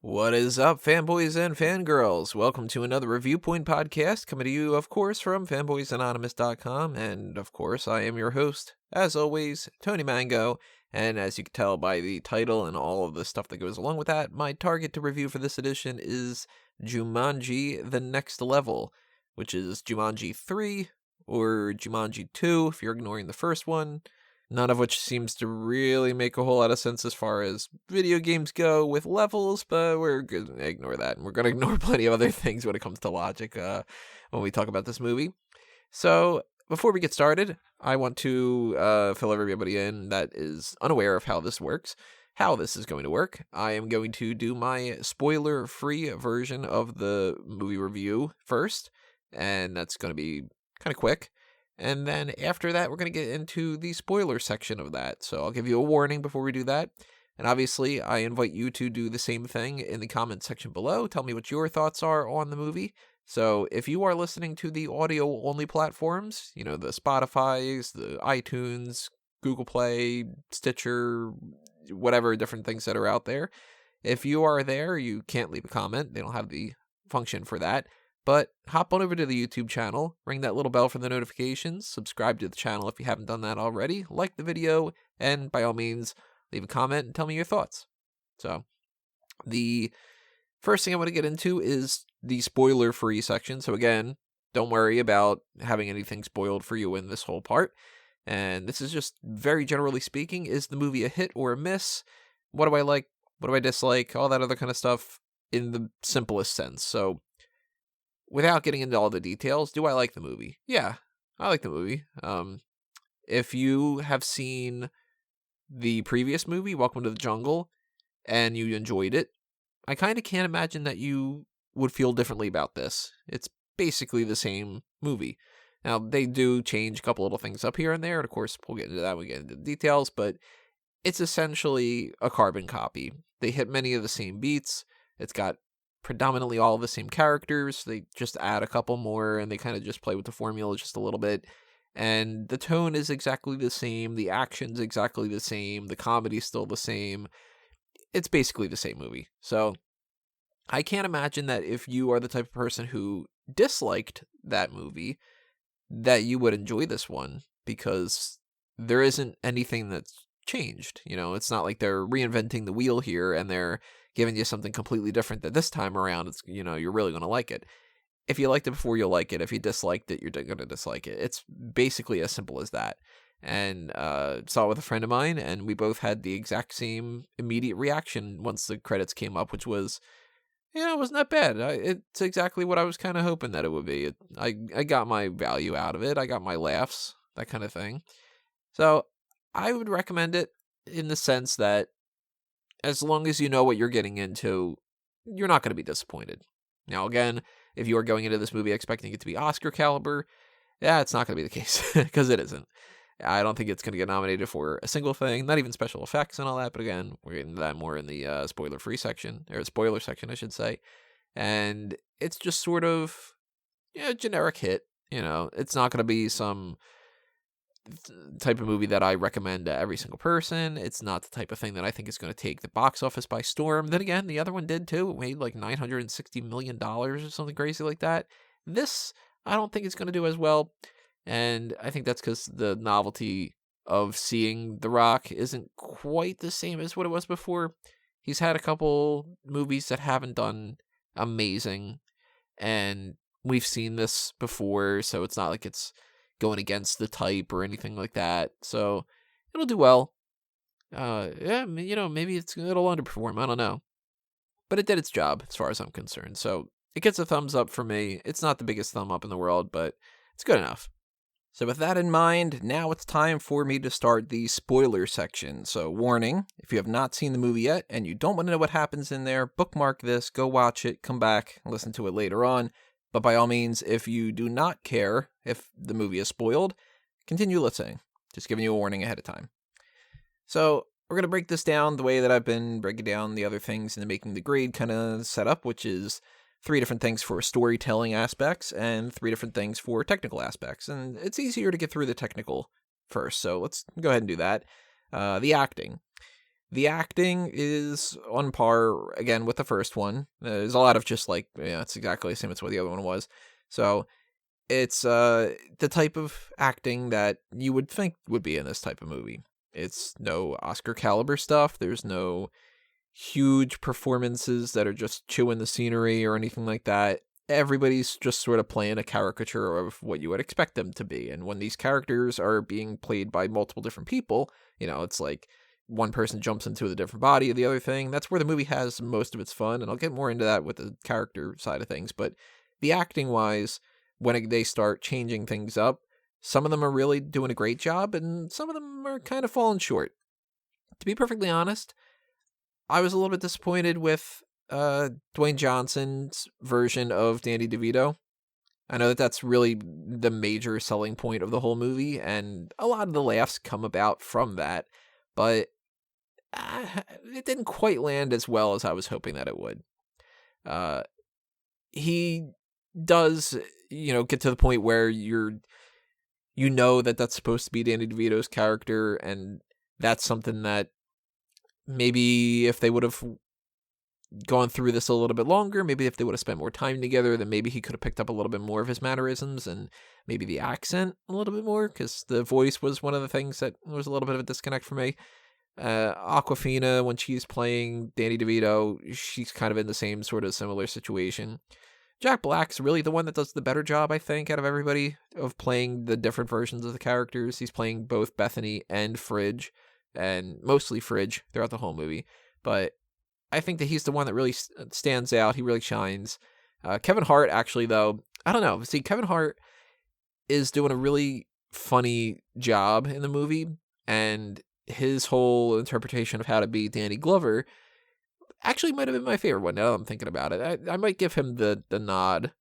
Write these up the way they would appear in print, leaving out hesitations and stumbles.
What is up, fanboys and fangirls? Welcome to another Reviewpoint podcast, coming to you, of course, from fanboysanonymous.com, and, of course, I am your host, as always, Tony Mango, and as you can tell by the title and all of the stuff that goes along with that, my target to review for this edition is Jumanji: The Next Level, which is Jumanji 3, or Jumanji 2, if you're ignoring the first one. None of which seems to really make a whole lot of sense as far as video games go with levels, but we're going to ignore that. And we're going to ignore plenty of other things when it comes to logic when we talk about this movie. So before we get started, I want to fill everybody in that is unaware of how this works, how this is going to work. I am going to do my spoiler-free version of the movie review first, and that's going to be kind of quick. And then after that, we're going to get into the spoiler section of that. So I'll give you a warning before we do that. And obviously, I invite you to do the same thing in the comment section below. Tell me what your thoughts are on the movie. So if you are listening to the audio-only platforms, the Spotifys, the iTunes, Google Play, Stitcher, whatever different things that are out there, if you are there, you can't leave a comment. They don't have the function for that. But hop on over to the YouTube channel, ring that little bell for the notifications, subscribe to the channel if you haven't done that already, like the video, and by all means, leave a comment and tell me your thoughts. So, the first thing I want to get into is the spoiler-free section. So again, don't worry about having anything spoiled for you in this whole part. And this is just very generally speaking, is the movie a hit or a miss? What do I like? What do I dislike? All that other kind of stuff in the simplest sense. So, without getting into all the details, do I like the movie? Yeah, I like the movie. If you have seen the previous movie, Welcome to the Jungle, and you enjoyed it, I kind of can't imagine that you would feel differently about this. It's basically the same movie. Now, they do change a couple little things up here and there, and of course, we'll get into that when we get into the details, but it's essentially a carbon copy. They hit many of the same beats. It's got predominantly all of the same characters. They just add a couple more and they kind of just play with the formula just a little bit. And the tone is exactly the same. The action's exactly the same. The comedy's still the same. It's basically the same movie. So I can't imagine that if you are the type of person who disliked that movie, that you would enjoy this one, because there isn't anything that's changed. It's not like they're reinventing the wheel here and they're giving you something completely different that this time around, it's, you're really going to like it. If you liked it before, you'll like it. If you disliked it, you're going to dislike it. It's basically as simple as that. And saw it with a friend of mine, and we both had the exact same immediate reaction once the credits came up, which was, it wasn't that bad. It's exactly what I was kind of hoping that it would be. I got my value out of it. I got my laughs, that kind of thing. So I would recommend it in the sense that as long as you know what you're getting into, you're not going to be disappointed. Now, again, if you are going into this movie expecting it to be Oscar caliber, it's not going to be the case, because it isn't. I don't think it's going to get nominated for a single thing, not even special effects and all that, but again, we're getting to that more in the spoiler-free section, or spoiler section, I should say. And it's just sort of a generic hit. It's not going to be some type of movie that I recommend to every single person. It's not the type of thing that I think is going to take the box office by storm. Then again, the other one did too. It made like $960 million or something crazy like that. This, I don't think it's going to do as well. And I think that's because the novelty of seeing The Rock isn't quite the same as what it was before. He's had a couple movies that haven't done amazing, and we've seen this before, so it's not like it's going against the type or anything like that. So it'll do well. Maybe it'll underperform. I don't know. But it did its job as far as I'm concerned. So it gets a thumbs up for me. It's not the biggest thumb up in the world, but it's good enough. So with that in mind, now it's time for me to start the spoiler section. So warning, if you have not seen the movie yet and you don't want to know what happens in there, bookmark this, go watch it, come back, listen to it later on. But by all means, if you do not care if the movie is spoiled, continue listening. Just giving you a warning ahead of time. So we're going to break this down the way that I've been breaking down the other things in the Making the Grade kind of setup, which is 3 different things for storytelling aspects and 3 different things for technical aspects. And it's easier to get through the technical first, so let's go ahead and do that. The acting. The acting is on par, again, with the first one. There's a lot of just like, yeah, it's exactly the same as what the other one was. So it's the type of acting that you would think would be in this type of movie. It's no Oscar caliber stuff. There's no huge performances that are just chewing the scenery or anything like that. Everybody's just sort of playing a caricature of what you would expect them to be. And when these characters are being played by multiple different people, it's like one person jumps into the different body of the other thing. That's where the movie has most of its fun. And I'll get more into that with the character side of things. But the acting wise, when they start changing things up, some of them are really doing a great job and some of them are kind of falling short. To be perfectly honest, I was a little bit disappointed with Dwayne Johnson's version of Danny DeVito. I know that that's really the major selling point of the whole movie, and a lot of the laughs come about from that, but it didn't quite land as well as I was hoping that it would. He does, get to the point where that that's supposed to be Danny DeVito's character, and that's something that maybe if they would have gone through this a little bit longer, maybe if they would have spent more time together, then maybe he could have picked up a little bit more of his mannerisms and maybe the accent a little bit more, because the voice was one of the things that was a little bit of a disconnect for me. Awkwafina, when she's playing Danny DeVito, she's kind of in the same sort of similar situation. Jack Black's really the one that does the better job, I think, out of everybody, of playing the different versions of the characters. He's playing both Bethany and Fridge, and mostly Fridge throughout the whole movie. But I think that he's the one that really stands out. He really shines. Kevin Hart, actually, though, I don't know. See, Kevin Hart is doing a really funny job in the movie, and his whole interpretation of how to be Danny Glover actually might have been my favorite one, now that I'm thinking about it. I might give him the nod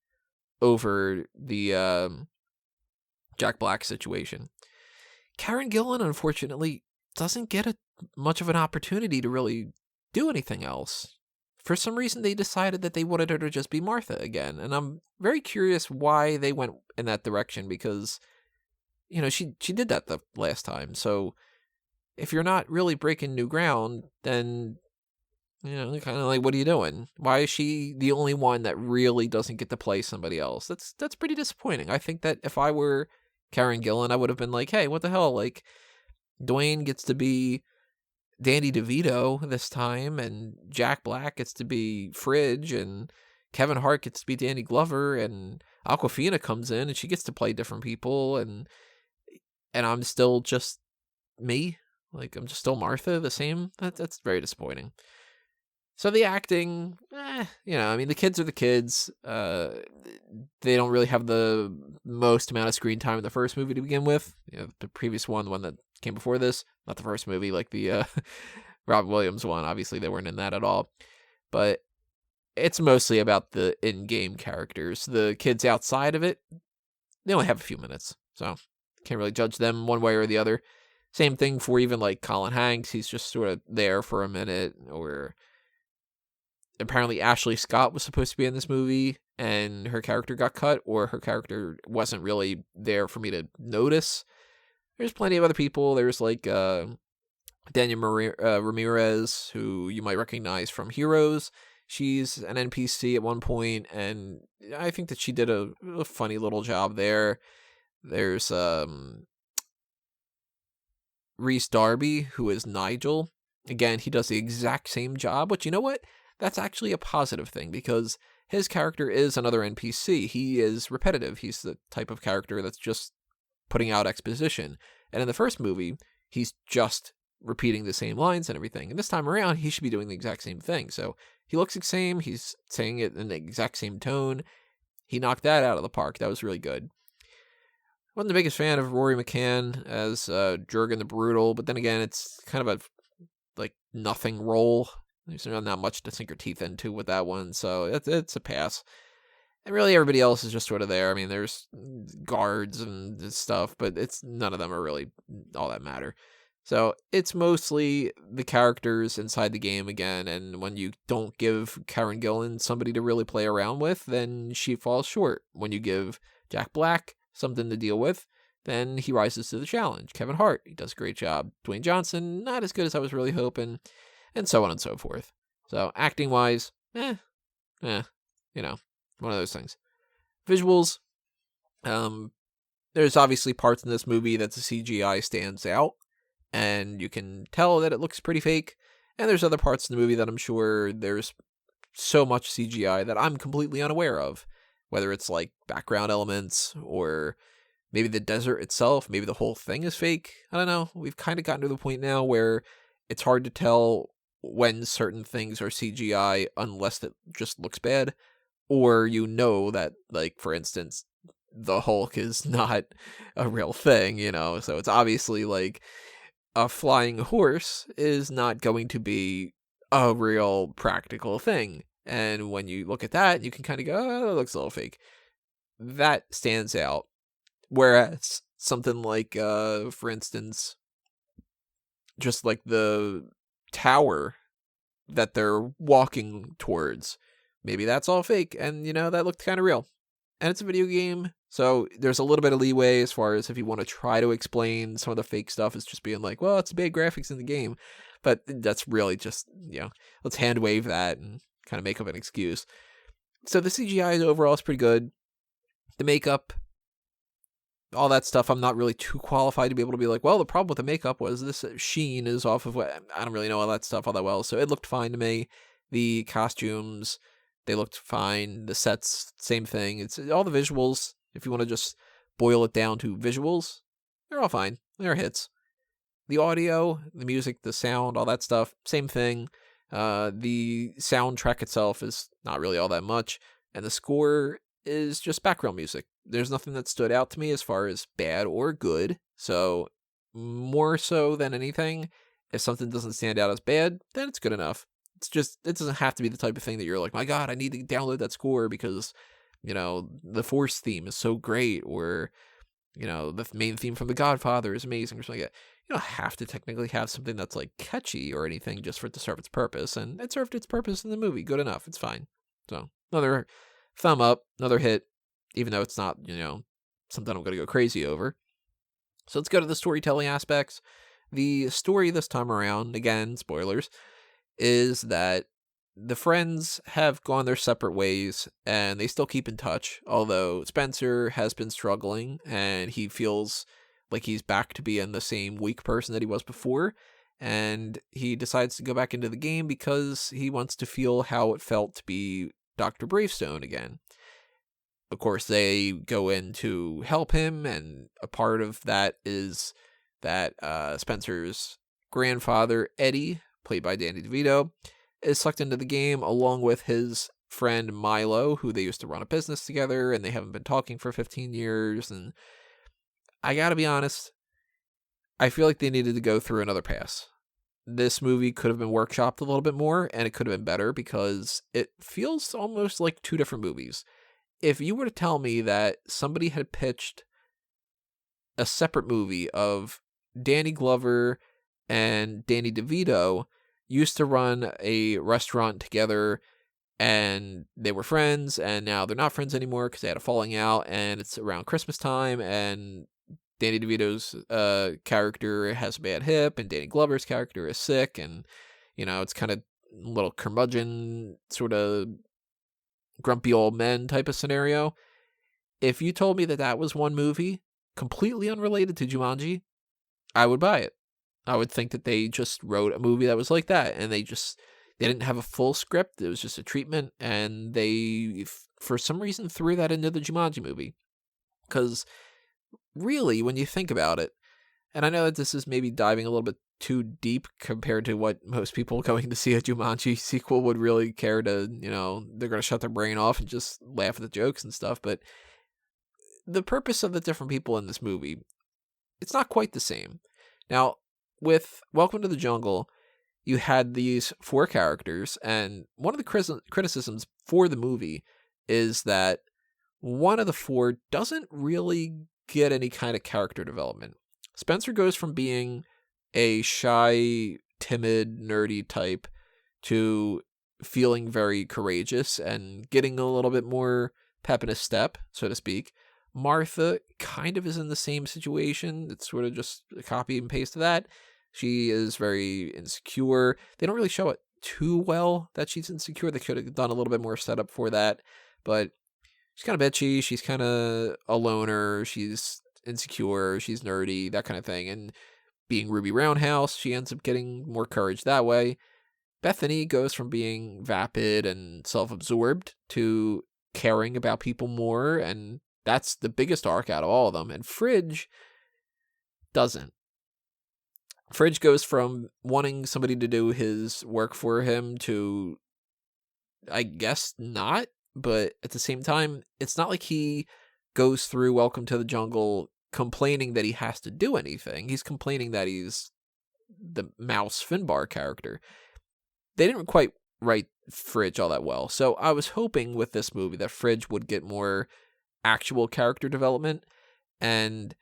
over the Jack Black situation. Karen Gillan, unfortunately, doesn't get much of an opportunity to really do anything else. For some reason, they decided that they wanted her to just be Martha again, and I'm very curious why they went in that direction, because, she did that the last time, so if you're not really breaking new ground, then, kind of like, what are you doing? Why is she the only one that really doesn't get to play somebody else? That's pretty disappointing. I think that if I were Karen Gillan, I would have been like, hey, what the hell? Like, Dwayne gets to be Danny DeVito this time, and Jack Black gets to be Fridge, and Kevin Hart gets to be Danny Glover, and Awkwafina comes in and she gets to play different people, and I'm still just me. Like, I'm just still Martha, the same. That's very disappointing. So the acting, the kids are the kids. They don't really have the most amount of screen time in the first movie to begin with. The previous one, the one that came before this, not the first movie, like the Robin Williams one. Obviously, they weren't in that at all. But it's mostly about the in-game characters. The kids outside of it, they only have a few minutes, so can't really judge them one way or the other. Same thing for even like Colin Hanks. He's just sort of there for a minute. Or apparently Ashley Scott was supposed to be in this movie and her character got cut, or her character wasn't really there for me to notice. There's plenty of other people. There's like Daniel Ramirez, who you might recognize from Heroes. She's an NPC at one point, and I think that she did a funny little job there. There's Rhys Darby, who is Nigel. Again, he does the exact same job, but you know what? That's actually a positive thing, because his character is another NPC. He is repetitive. He's the type of character that's just putting out exposition. And in the first movie, he's just repeating the same lines and everything. And this time around, he should be doing the exact same thing. So he looks the same. He's saying it in the exact same tone. He knocked that out of the park. That was really good. Wasn't the biggest fan of Rory McCann as Jurgen the Brutal, but then again, it's kind of a nothing role. There's not much to sink your teeth into with that one, so it's a pass. And really, everybody else is just sort of there. I mean, there's guards and stuff, but none of them are really all that matter. So it's mostly the characters inside the game again, and when you don't give Karen Gillan somebody to really play around with, then she falls short. When you give Jack Black something to deal with, then he rises to the challenge. Kevin Hart, he does a great job. Dwayne Johnson, not as good as I was really hoping, and so on and so forth. So acting-wise, one of those things. Visuals, there's obviously parts in this movie that the CGI stands out, and you can tell that it looks pretty fake, and there's other parts in the movie that I'm sure there's so much CGI that I'm completely unaware of, whether it's like background elements or maybe the desert itself, maybe the whole thing is fake. I don't know. We've kind of gotten to the point now where it's hard to tell when certain things are CGI unless it just looks bad, or that, like, for instance, the Hulk is not a real thing, so it's obviously like a flying horse is not going to be a real practical thing. And when you look at that, you can kind of go, oh, that looks a little fake. That stands out. Whereas something like, for instance, just like the tower that they're walking towards, maybe that's all fake, and, that looked kind of real. And it's a video game, so there's a little bit of leeway as far as if you want to try to explain some of the fake stuff as just being like, well, it's bad graphics in the game. But that's really just, let's hand wave that and kind of make up an excuse. So the CGI overall is pretty good. The makeup, all that stuff, I'm not really too qualified to be able to be like, well, the problem with the makeup was this sheen is off of what, I don't really know all that stuff all that well, so it looked fine to me. The costumes, they looked fine. The sets, same thing. It's all the visuals. If you want to just boil it down to visuals, they're all fine. They're hits. The audio, the music, the sound, all that stuff, same thing. The soundtrack itself is not really all that much, and the score is just background music. There's nothing that stood out to me as far as bad or good. So more so than anything, if something doesn't stand out as bad, then it's good enough. It's just, it doesn't have to be the type of thing that you're like, my God, I need to download that score because, the Force theme is so great, or, the main theme from The Godfather is amazing, or something like that. You don't have to technically have something that's like catchy or anything just for it to serve its purpose, and it served its purpose in the movie. Good enough. It's fine. So another thumb up, another hit, even though it's not, something I'm going to go crazy over. So let's go to the storytelling aspects. The story this time around, again, spoilers, is that the friends have gone their separate ways and they still keep in touch, although Spencer has been struggling and he feels like he's back to being the same weak person that he was before, and he decides to go back into the game because he wants to feel how it felt to be Dr. Bravestone again. Of course, they go in to help him, and a part of that is that Spencer's grandfather, Eddie, played by Danny DeVito, is sucked into the game along with his friend Milo, who they used to run a business together, and they haven't been talking for 15 years. And I gotta be honest, I feel like they needed to go through another pass. This movie could have been workshopped a little bit more, and it could have been better because it feels almost like two different movies. If you were to tell me that somebody had pitched a separate movie of Danny Glover and Danny DeVito used to run a restaurant together and they were friends, and now they're not friends anymore because they had a falling out, and it's around Christmas time, and Danny DeVito's character has a bad hip and Danny Glover's character is sick, and it's kind of a little curmudgeon sort of grumpy old men type of scenario. If you told me that that was one movie completely unrelated to Jumanji, I would buy it. I would think that they just wrote a movie that was like that, and they didn't have a full script. It was just a treatment, and they, for some reason, threw that into the Jumanji movie. Because really, when you think about it, and I know that this is maybe diving a little bit too deep compared to what most people going to see a Jumanji sequel would really care to, they're going to shut their brain off and just laugh at the jokes and stuff, but the purpose of the different people in this movie, it's not quite the same. Now, with Welcome to the Jungle, you had these four characters, and one of the criticisms for the movie is that one of the four doesn't really get any kind of character development. Spencer goes from being a shy, timid, nerdy type to feeling very courageous and getting a little bit more pep in his step, so to speak, Martha kind of is in the same situation. It's sort of just a copy and paste of that. She is very insecure. They don't really show it too well that she's insecure. They could have done a little bit more setup for that, but she's kind of bitchy. She's kind of a loner. She's insecure. She's nerdy, that kind of thing. And being Ruby Roundhouse, she ends up getting more courage that way. Bethany goes from being vapid and self-absorbed to caring about people more, and that's the biggest arc out of all of them. And Fridge doesn't. Fridge goes from wanting somebody to do his work for him to, I guess, not. But at the same time, it's not like he goes through Welcome to the Jungle complaining that he has to do anything. He's complaining that he's the Mouse Finbar character. They didn't quite write Fridge all that well. So I was hoping with this movie that Fridge would get more actual character development. And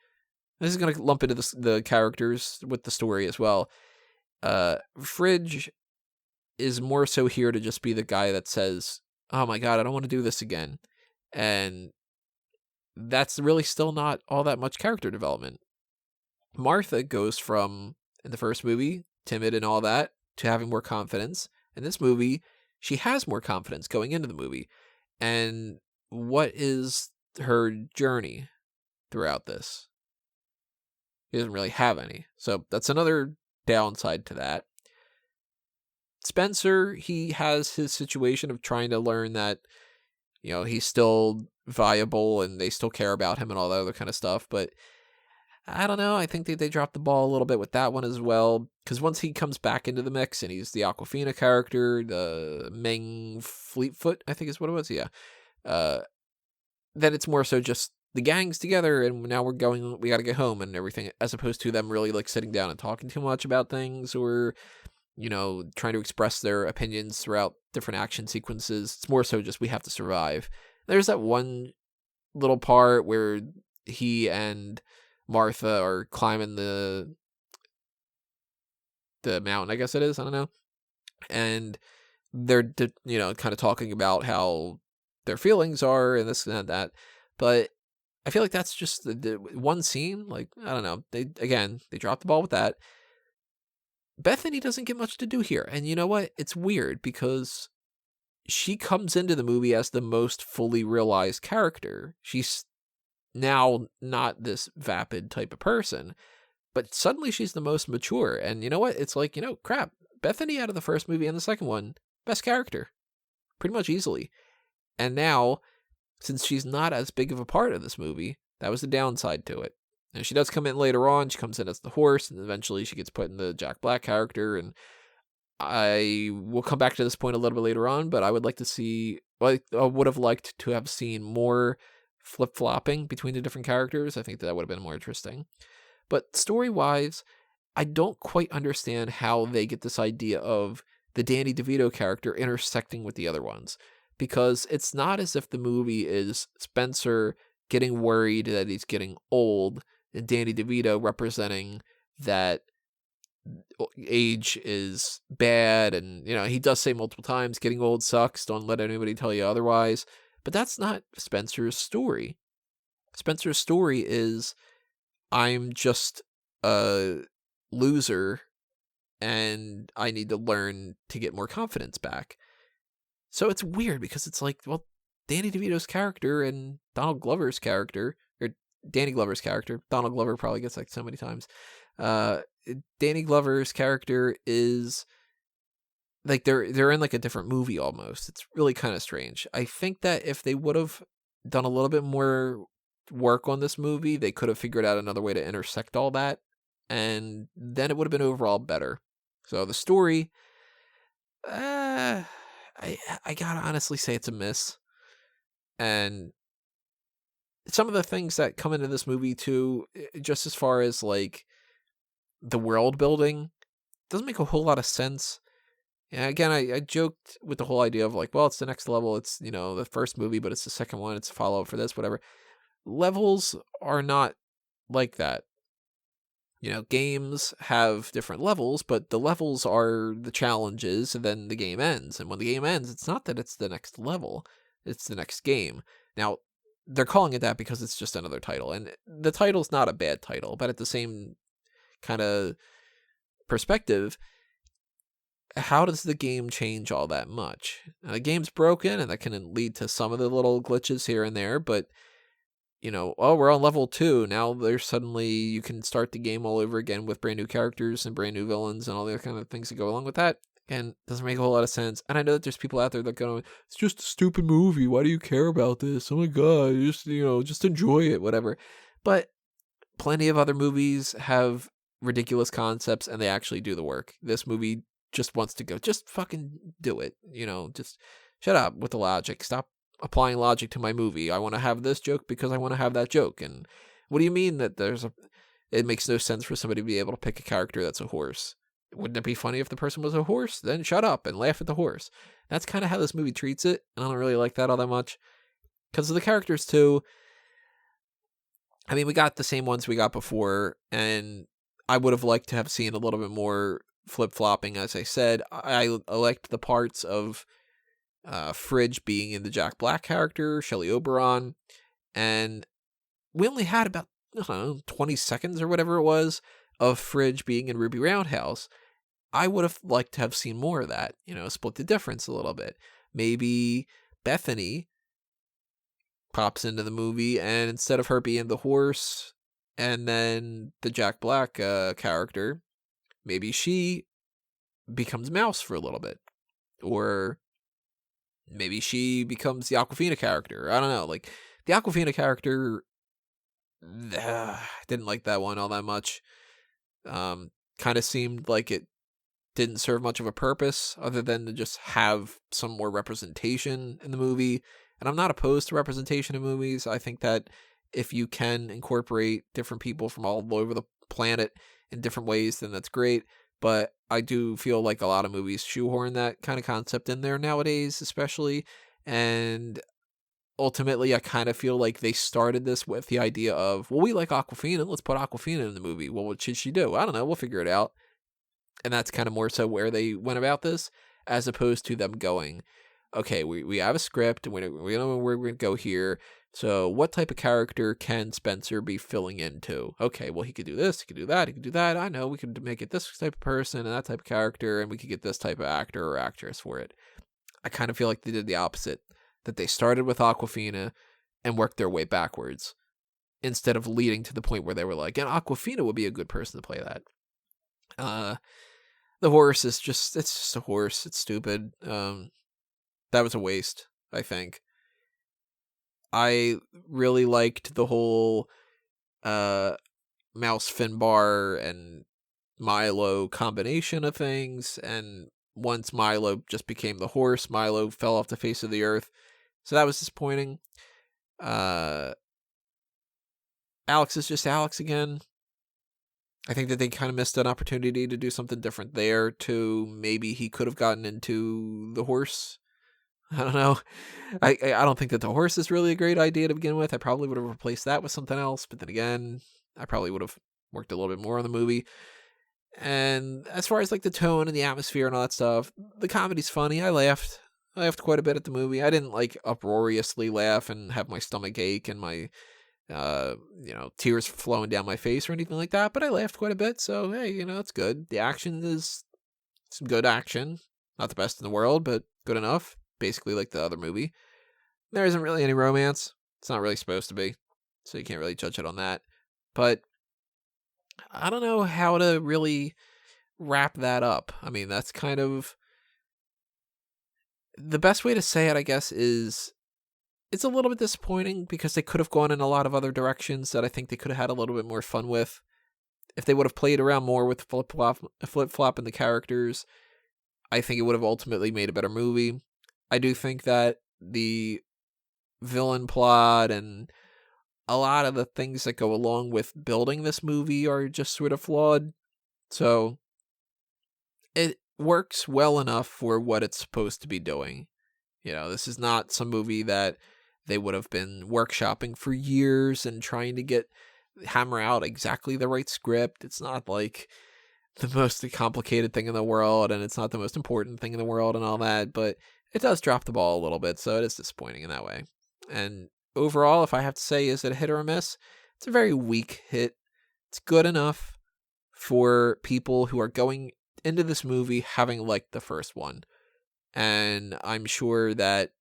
this is going to lump into the characters with the story as well. Fridge is more so here to just be the guy that says, oh my God, I don't want to do this again. And that's really still not all that much character development. Martha goes from, in the first movie, timid and all that, to having more confidence. In this movie, she has more confidence going into the movie. And what is her journey throughout this? He doesn't really have any. So that's another downside to that. Spencer, he has his situation of trying to learn that, he's still viable and they still care about him and all that other kind of stuff. But I don't know. I think they dropped the ball a little bit with that one as well. Because once he comes back into the mix and he's the Aquafina character, the Meng Fleetfoot, I think is what it was. Yeah. Then it's more so just the gang's together and now we got to get home and everything, as opposed to them really like sitting down and talking too much about things or, trying to express their opinions throughout different action sequences. It's more so just we have to survive. There's that one little part where he and Martha are climbing the mountain, I guess it is. I don't know. And they're, kind of talking about how their feelings are and this and that. But I feel like that's just the one scene. Like, I don't know. They dropped the ball with that. Bethany doesn't get much to do here. And you know what? It's weird because she comes into the movie as the most fully realized character. She's now not this vapid type of person, but suddenly she's the most mature. And you know what? It's like, crap. Bethany out of the first movie and the second one, best character. Pretty much easily. And now, since she's not as big of a part of this movie, that was the downside to it. And she does come in later on. She comes in as the horse, and eventually she gets put in the Jack Black character. And I will come back to this point a little bit later on, but I would like to see, I would have liked to have seen more flip-flopping between the different characters. I think that would have been more interesting. But story-wise, I don't quite understand how they get this idea of the Danny DeVito character intersecting with the other ones. Because it's not as if the movie is Spencer getting worried that he's getting old and Danny DeVito representing that age is bad. And, he does say multiple times, getting old sucks. Don't let anybody tell you otherwise. But that's not Spencer's story. Spencer's story is, I'm just a loser and I need to learn to get more confidence back. So it's weird because it's like, well, Danny DeVito's character and Donald Glover's character, or Danny Glover's character, Donald Glover probably gets like so many times. Danny Glover's character is like they're in like a different movie almost. It's really kind of strange. I think that if they would have done a little bit more work on this movie, they could have figured out another way to intersect all that, and then it would have been overall better. So the story, I gotta honestly say it's a miss. And some of the things that come into this movie too, just as far as like the world building, doesn't make a whole lot of sense. And again, I joked with the whole idea of like, well, it's the next level. It's, the first movie, but it's the second one. It's a follow-up for this, whatever. Levels are not like that. Games have different levels, but the levels are the challenges, and then the game ends. And when the game ends, it's not that it's the next level, it's the next game. Now, they're calling it that because it's just another title. And the title's not a bad title, but at the same kind of perspective, how does the game change all that much? The game's broken, and that can lead to some of the little glitches here and there, but, we're on level 2. Now there's suddenly, you can start the game all over again with brand new characters and brand new villains and all the kind of things that go along with that. Again, doesn't make a whole lot of sense. And I know that there's people out there that go, it's just a stupid movie. Why do you care about this? Oh my God, just enjoy it, whatever. But plenty of other movies have ridiculous concepts and they actually do the work. This movie just wants to go, just fucking do it. Just shut up with the logic. Stop applying logic to my movie. I want to have this joke because I want to have that joke. And what do you mean that it makes no sense for somebody to be able to pick a character that's a horse? Wouldn't it be funny if the person was a horse? Then shut up and laugh at the horse. That's kind of how this movie treats it. And I don't really like that all that much. Because of the characters too. I mean, we got the same ones we got before, and I would have liked to have seen a little bit more flip-flopping, as I said. I liked the parts of Fridge being in the Jack Black character, Shelley Oberon, and we only had about, 20 seconds or whatever it was of Fridge being in Ruby Roundhouse. I would have liked to have seen more of that, split the difference a little bit. Maybe Bethany pops into the movie, and instead of her being the horse and then the Jack Black character, maybe she becomes Mouse for a little bit. Or maybe she becomes the Awkwafina character. I don't know. Like, the Awkwafina character, didn't like that one all that much. Kind of seemed like it didn't serve much of a purpose other than to just have some more representation in the movie. And I'm not opposed to representation in movies. I think that if you can incorporate different people from all over the planet in different ways, then that's great. But I do feel like a lot of movies shoehorn that kind of concept in there nowadays, especially. And ultimately, I kind of feel like they started this with the idea of, well, we like Awkwafina, let's put Awkwafina in the movie. Well, what should she do? I don't know, we'll figure it out. And that's kind of more so where they went about this, as opposed to them going, okay, we have a script, and we know where we're going to go here. So what type of character can Spencer be filling into? Okay, well, he could do this, he could do that, he could do that. I know, we could make it this type of person and that type of character, and we could get this type of actor or actress for it. I kind of feel like they did the opposite, that they started with Awkwafina and worked their way backwards, instead of leading to the point where they were like, and Awkwafina would be a good person to play that. The horse is it's just a horse. It's stupid. That was a waste, I think. I really liked the whole Mouse Finbar and Milo combination of things, and once Milo just became the horse, Milo fell off the face of the earth. So that was disappointing. Alex is just Alex again. I think that they kind of missed an opportunity to do something different there, to maybe he could have gotten into the horse. I don't know. I don't think that the horse is really a great idea to begin with. I probably would have replaced that with something else, but then again, I probably would have worked a little bit more on the movie. And as far as like the tone and the atmosphere and all that stuff, the comedy's funny. I laughed quite a bit at the movie. I didn't like uproariously laugh and have my stomach ache and my tears flowing down my face or anything like that, but I laughed quite a bit, so hey, it's good. The action is some good action. Not the best in the world, but good enough. Basically like the other movie. There isn't really any romance. It's not really supposed to be, so you can't really judge it on that. But I don't know how to really wrap that up. I mean, that's kind of the best way to say it, I guess, is it's a little bit disappointing because they could have gone in a lot of other directions that I think they could have had a little bit more fun with. If they would have played around more with flip-flop in the characters, I think it would have ultimately made a better movie. I do think that the villain plot and a lot of the things that go along with building this movie are just sort of flawed. So it works well enough for what it's supposed to be doing. This is not some movie that they would have been workshopping for years and trying to hammer out exactly the right script. It's not like the most complicated thing in the world, and it's not the most important thing in the world and all that, but it does drop the ball a little bit, so it is disappointing in that way. And overall, if I have to say, is it a hit or a miss? It's a very weak hit. It's good enough for people who are going into this movie having liked the first one. And I'm sure that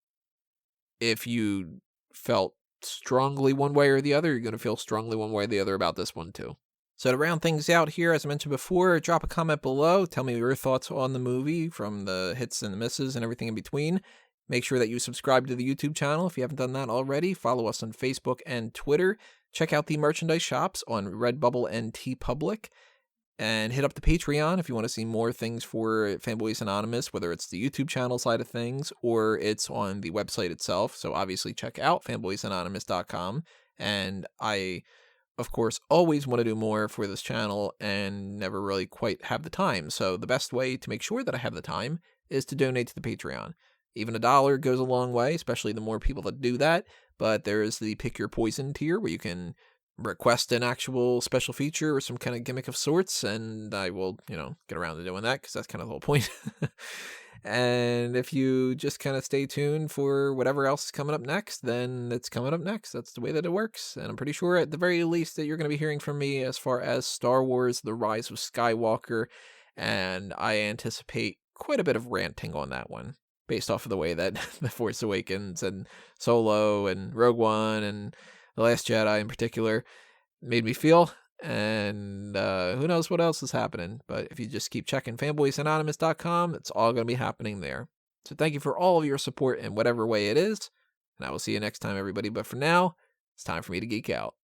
if you felt strongly one way or the other, you're going to feel strongly one way or the other about this one too. So to round things out here, as I mentioned before, drop a comment below. Tell me your thoughts on the movie, from the hits and the misses and everything in between. Make sure that you subscribe to the YouTube channel if you haven't done that already. Follow us on Facebook and Twitter. Check out the merchandise shops on Redbubble and TeePublic. And hit up the Patreon if you want to see more things for Fanboys Anonymous, whether it's the YouTube channel side of things or it's on the website itself. So obviously check out fanboysanonymous.com. And I, of course, always want to do more for this channel and never really quite have the time. So the best way to make sure that I have the time is to donate to the Patreon. Even $1 goes a long way, especially the more people that do that. But there is the Pick Your Poison tier where you can request an actual special feature or some kind of gimmick of sorts, and I will, get around to doing that because that's kind of the whole point. And if you just kind of stay tuned for whatever else is coming up next, then it's coming up next. That's the way that it works. And I'm pretty sure at the very least that you're going to be hearing from me as far as Star Wars: The Rise of Skywalker, and I anticipate quite a bit of ranting on that one, based off of the way that The Force Awakens and Solo and Rogue One and The Last Jedi in particular made me feel, and who knows what else is happening. But if you just keep checking fanboysanonymous.com, it's all going to be happening there. So thank you for all of your support in whatever way it is, and I will see you next time, everybody. But for now, it's time for me to geek out.